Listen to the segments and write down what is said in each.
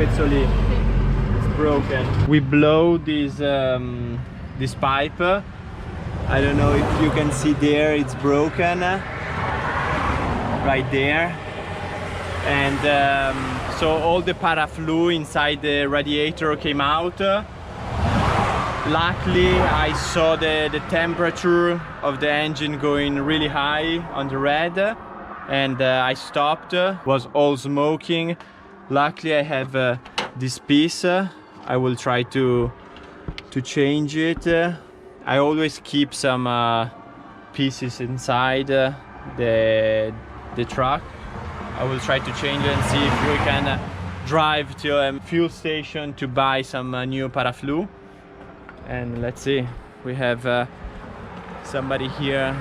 pezzolì. It's broken. We blow this this pipe. I don't know if you can see there, it's broken right there. And so all the paraflu inside the radiator came out. Luckily I saw the temperature of the engine going really high on the red, and I stopped. Was all smoking. Luckily I have this piece. I will try to change it. I always keep some pieces inside the truck. I will try to change it and see if we can drive to a fuel station to buy some new paraflu. And let's see, we have somebody here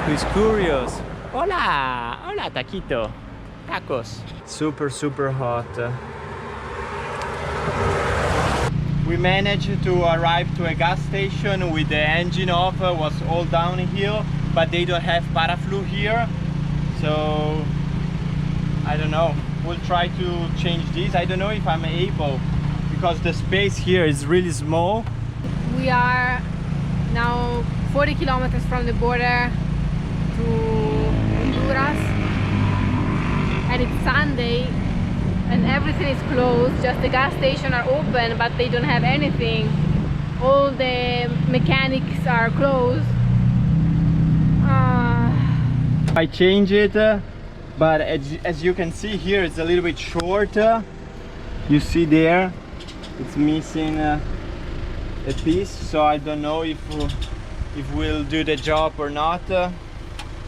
who's curious. Hola, hola taquito, tacos. Super hot. We managed to arrive to a gas station with the engine off. Was all downhill, but they don't have paraflu here, so I don't know. We'll try to change this. I don't know if I'm able, because the space here is really small. We are now 40 kilometers from the border to Honduras, and it's Sunday and everything is closed. Just the gas stations are open, but they don't have anything. All the mechanics are closed. I change it, but as you can see here, it's a little bit short. You see there, it's missing a piece, so I don't know if we'll do the job or not.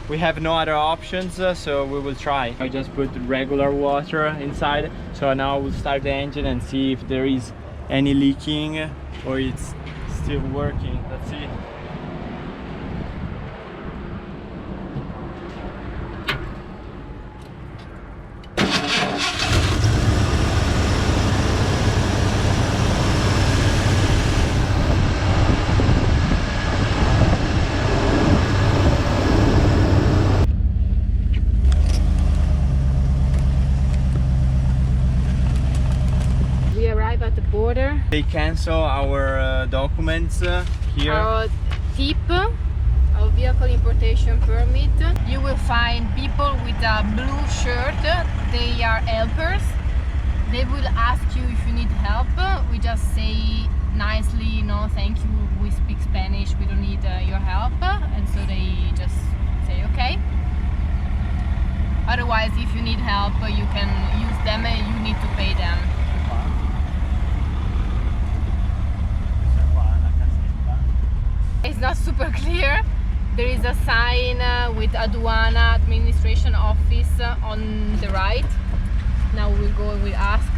We have no other options, so we will try. I just put regular water inside, so now we'll start the engine and see if there is any leaking or it's still working. Let's see. They cancel our documents here. Our tip, our vehicle importation permit. You will find people with a blue shirt. They are helpers. They will ask you if you need help. We just say nicely, no thank you, we speak Spanish, we don't need your help. And so they just say okay. Otherwise, if you need help, you can use them and you need to pay them. It's not super clear. There is a sign with Aduana Administration Office on the right. Now we'll go and we'll ask.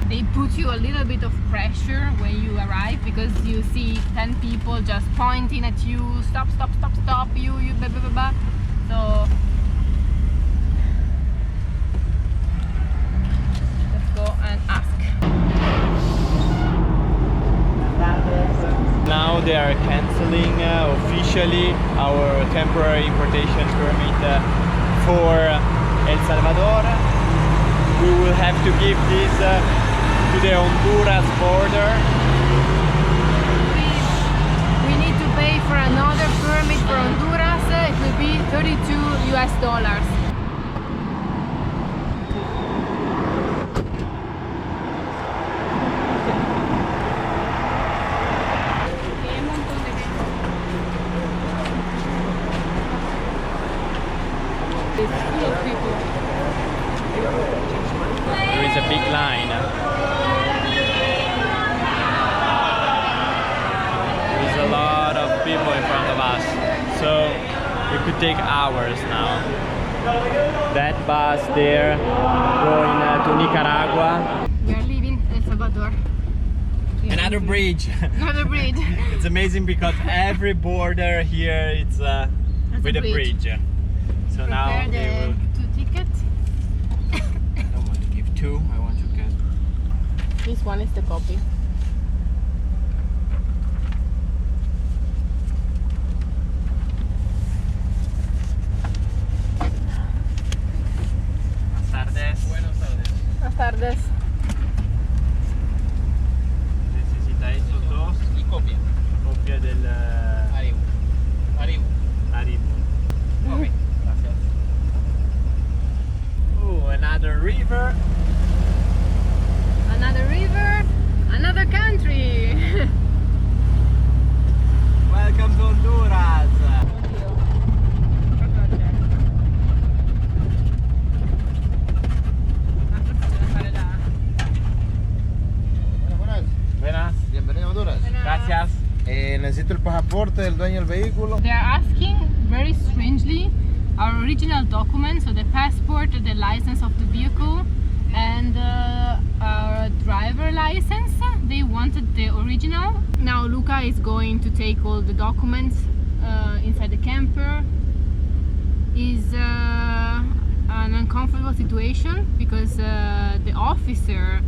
They put you a little bit of pressure when you arrive, because you see 10 people just pointing at you, stop, stop, stop, stop, you, blah, blah, blah, blah. So let's go and ask. Now they are cancelling officially our temporary importation permit for El Salvador. We will have to give this to the Honduras border. We need to pay for another permit for Honduras. It will be $32 US. It's full of people. There is a big line. There's a lot of people in front of us, so it could take hours now. That bus there going to Nicaragua. We are leaving El Salvador. Another bridge. Another bridge. It's amazing because every border here it's with a bridge. So Prepare now they will. 2 tickets. I don't want to give 2. I want to get. This one is the copy. Gracias. Necesito el pasaporte del dueño del vehículo. They are asking very strangely our original documents, so the passport, the license of the vehicle, and our driver license. They wanted the original. Now Luca is going to take all the documents inside the camper. Is an uncomfortable situation because the officer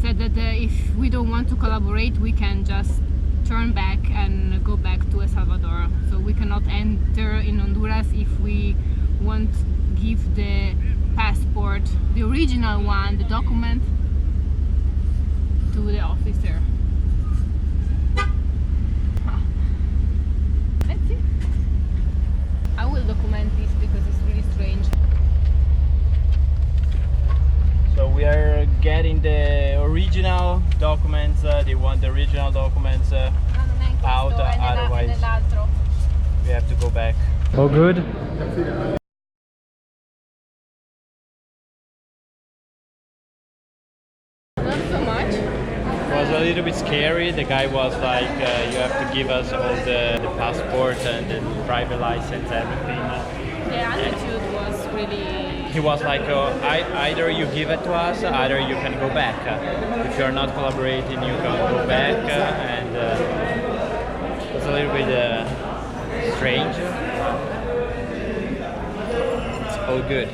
said that if we don't want to collaborate, we can just turn back and go back to El Salvador. So we cannot enter in Honduras if we won't give the passport, the original one, the document, to the officer. Let's see. I will document this because it's really strange. So we are getting the original documents. They want the original documents out, otherwise we have to go back. All good? Not so much. It was a little bit scary. The guy was like, you have to give us all the passport and the driver license, everything. The attitude was really... He was like, either you give it to us, either you can go back. If you're not collaborating, you can go back. And it's a little bit strange. It's all good.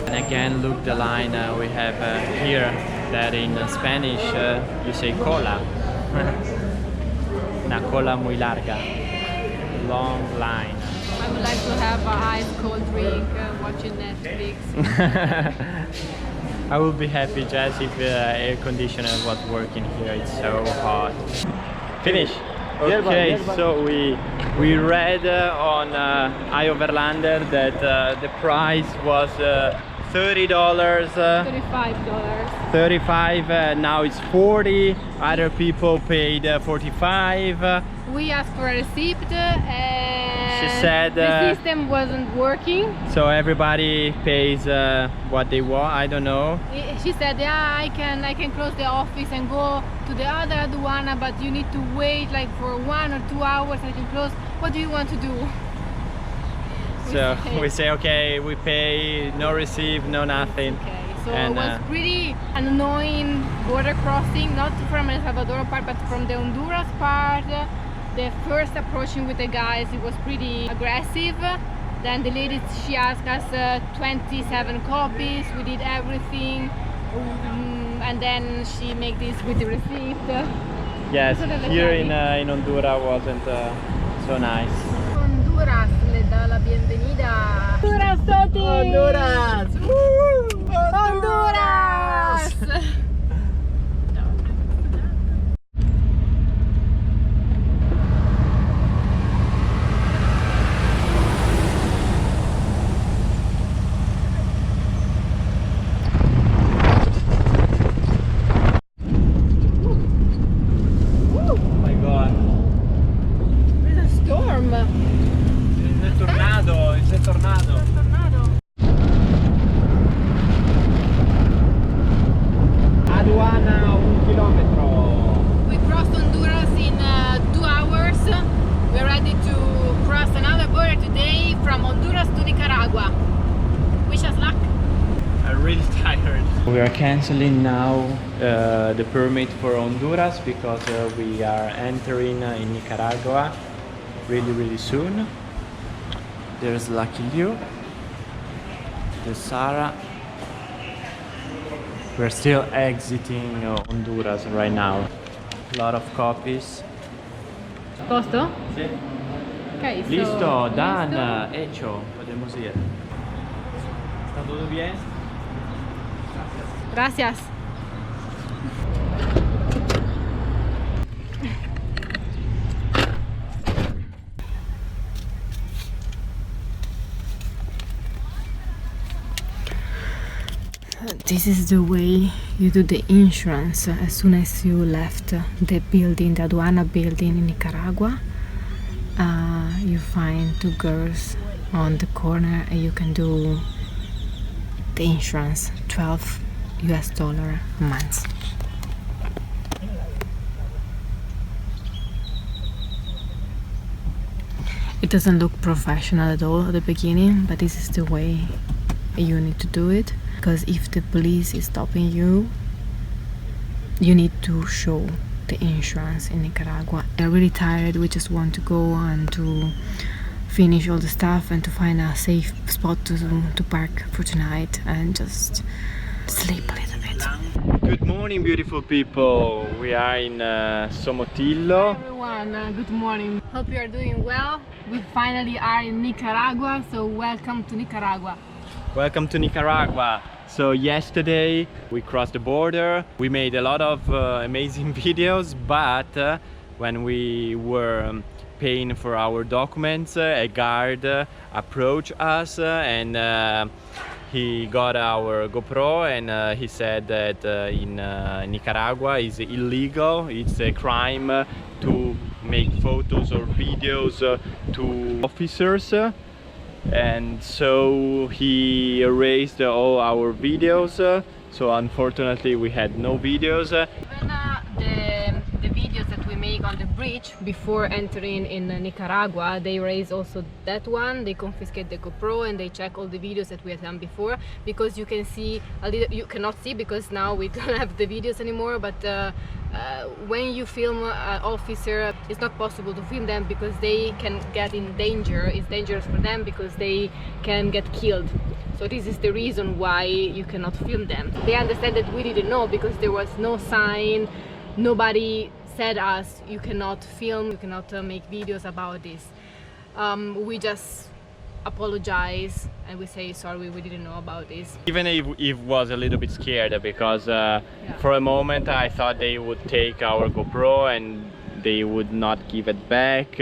And again, look the line we have here, that in Spanish you say cola. Una cola muy larga. Long line. I would like to have an ice cold drink watching Netflix. I would be happy just if air conditioner was working here. It's so hot. Finish. Okay, so we read on iOverlander that the price was $30. $35. 35. Now it's 40. Other people paid 45. We asked for a receipt and She said the system wasn't working. so everybody pays what they want. I don't know. She said, yeah, I can close the office and go to the other aduana, but you need to wait like for 1 or 2 hours. I can close. What do you want to do? So we say, okay, we pay, no receipt, no nothing. Okay, so And, it was pretty annoying border crossing, not from El Salvador part, but from the Honduras part. The first approaching with the guys, it was pretty aggressive. Then the lady, she asked us 27 copies, we did everything. And then she made this with the receipt. Yes, here in Honduras wasn't so nice. Honduras le da la bienvenida. Honduras, Toti! Honduras! Woo! Honduras! Oh my god. There's a storm. It's a tornado, it's a tornado. Aduana 1 kilometro. We crossed Honduras in 2 hours. We're ready to cross another border today from Honduras to Nicaragua. Wish us luck. I'm really tired. We are canceling now the permit for Honduras because we are entering in Nicaragua really soon. There's Lucky Liu. There's Sara. We're still exiting Honduras right now. A lot of copies. Posto? Sí. Okay, so Listo, done, listo. hecho. Podemos ir. ¿Está todo bien? Gracias. This is the way you do the insurance as soon as you left the building, the aduana building in Nicaragua. You find 2 girls on the corner and you can do the insurance, $12 a month. It doesn't look professional at all at the beginning, but this is the way you need to do it, because if the police is stopping you, you need to show the insurance in Nicaragua. They're really tired, we just want to go and to finish all the stuff and to find a safe spot to park for tonight and just sleep a little bit. Good morning, beautiful people. We are in Somotillo. Hi everyone, good morning. Hope you are doing well. We finally are in Nicaragua, so welcome to Nicaragua. Welcome to Nicaragua. So yesterday we crossed the border. We made a lot of amazing videos, but when we were paying for our documents, a guard approached us and he got our GoPro and he said that in Nicaragua it's illegal, it's a crime to make photos or videos to officers. And so he erased all our videos, so unfortunately we had no videos. Even the videos that we make on the bridge before entering in Nicaragua, they erase also that one. They confiscate the GoPro and they check all the videos that we had done before, because you can see a little, you cannot see because now we don't have the videos anymore, but when you film an officer, it's not possible to film them because they can get in danger. It's dangerous for them because they can get killed. So this is the reason why you cannot film them. They understand that we didn't know because there was no sign, nobody said us you cannot film, you cannot make videos about this. We just apologize and we say sorry, we didn't know about this. Even if it was a little bit scared, because for a moment I thought they would take our GoPro and they would not give it back,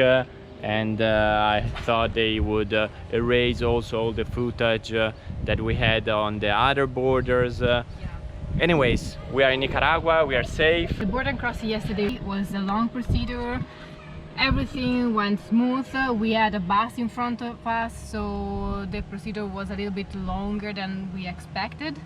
and I thought they would erase also all the footage that we had on the other borders. Anyways, we are in Nicaragua, we are safe. The border crossing yesterday was a long procedure. Everything went smooth. We had a bus in front of us, so the procedure was a little bit longer than we expected.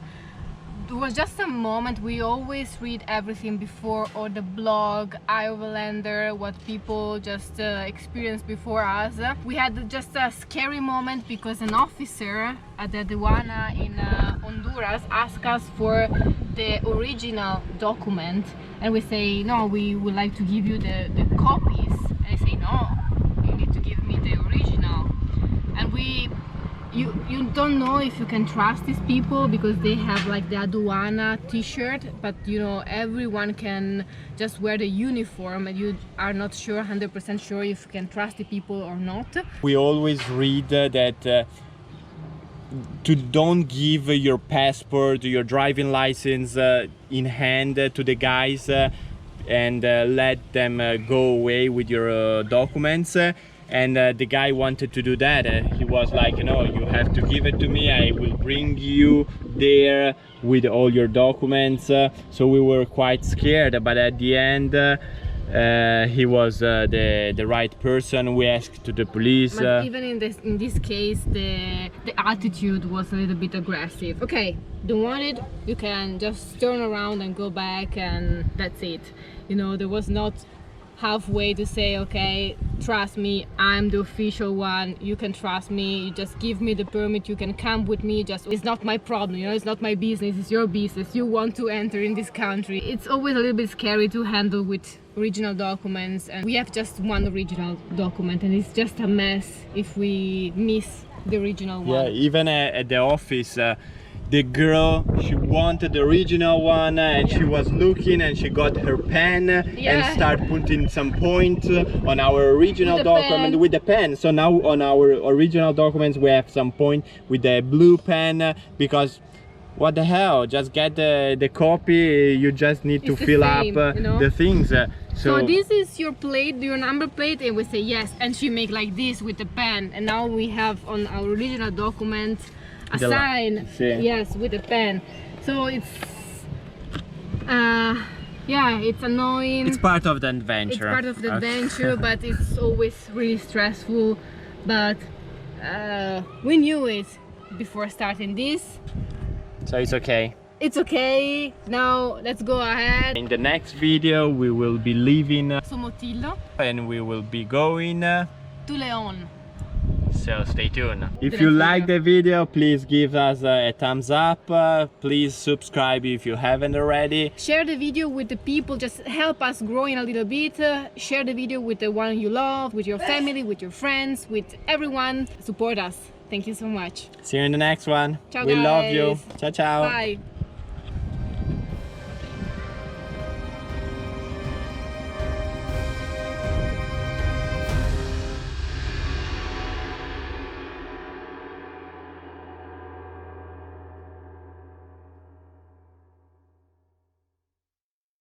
It was just a moment. We always read everything before, or the blog, Overlander, what people just experienced before us. We had just a scary moment because an officer at the aduana in Honduras asked us for the original document, and we say no, we would like to give you the copies. I say no, you need to give me the original. And you don't know if you can trust these people because they have like the aduana T-shirt, but you know, everyone can just wear the uniform and you are not sure, 100% sure if you can trust the people or not. We always read that to don't give your passport, your driving license in hand to the guys and let them go away with your documents. And the guy wanted to do that. He was like, you know, you have to give it to me, I will bring you there with all your documents. So we were quite scared, but at the end he was the right person. We asked to the police. But even in this case, the attitude was a little bit aggressive. Okay, don't want it, you can just turn around and go back, and that's it. You know, there was not halfway to say, okay, trust me, I'm the official one, you can trust me, you just give me the permit, you can come with me, just it's not my problem, you know, it's not my business, it's your business, you want to enter in this country. It's always a little bit scary to handle with original documents, and we have just one original document and it's just a mess if we miss the original one. Yeah, even at the office, the girl, she wanted the original one and she was looking and she got her pen and started putting some points on our original document with the pen. So now on our original documents we have some point with the blue pen, because what the hell, just get the copy, you just need to fill up you know? The things. So this is your plate, your number plate, and we say yes, and she make like this with the pen, and now we have on our original document a sign, yes, with a pen. So it's yeah, it's annoying. It's part of the adventure. It's part of the adventure, but it's always really stressful. But we knew it before starting this. So it's okay. It's okay. Now let's go ahead. In the next video we will be leaving Somotillo and we will be going to Leon. So stay tuned. If you like the video, please give us a thumbs up. Please subscribe if you haven't already. Share the video with the people, just help us growing a little bit. Share the video with the one you love, with your family, with your friends, with everyone. Support us. Thank you so much. See you in the next one. Ciao, we love you. guys. Ciao, ciao. Bye.